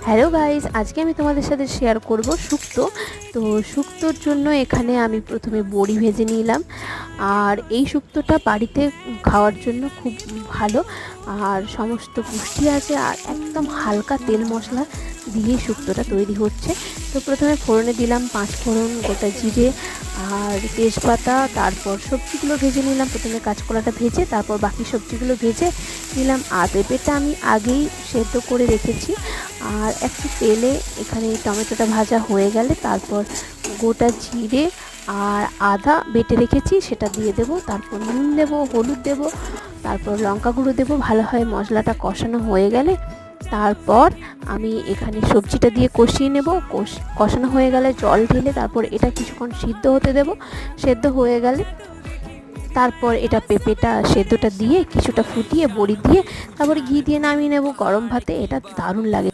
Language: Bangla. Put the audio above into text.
হ্যালো গাইস, আজকে আমি তোমাদের সাথে শেয়ার করব শুক্তো। তো শুক্তোর জন্য এখানে আমি প্রথমে বড়ি ভেজে নিলাম। আর এই শুক্তোটা বাড়িতে খাওয়ার জন্য খুব ভালো, আর সমস্ত পুষ্টি আছে, আর একদম হালকা তেল মশলা দিয়ে শুক্তোটা তৈরি হচ্ছে। তো প্রথমে ফোড়নে দিলাম 5 ফোড়ন, গোটা জিরে আর তেজপাতা। তারপর সবজিগুলো ভেজে নিলাম, প্রথমে কাঁচকলাটা ভেজে তারপর বাকি সবজিগুলো ভেজে নিলাম। আর পেঁপেটা আমি আগেই সেদ্ধ করে রেখেছি। আর একটু তেলে এখানে টমেটোটা ভাজা হয়ে গেলে তারপর গোটা জিরে আর আদা বেটে রেখেছি সেটা দিয়ে দেব। তারপর নুন দেব, হলুদ দেব, তারপর লঙ্কা গুঁড়ো দেবো। ভালোভাবে মশলাটা কষানো হয়ে গেলে তারপর আমি এখানে সবজিটা দিয়ে কষিয়ে নেব। কষানো হয়ে গেলে জল ঢেলে তারপর এটা কিছুক্ষণ সিদ্ধ হতে দেব। সেদ্ধ হয়ে গেলে তারপর এটা পেঁপেটা সেদ্ধটা দিয়ে কিছুটা ফুটিয়ে বড়ি দিয়ে তারপরে ঘি দিয়ে নামিয়ে নেব। গরম ভাতে এটা দারুণ লাগে।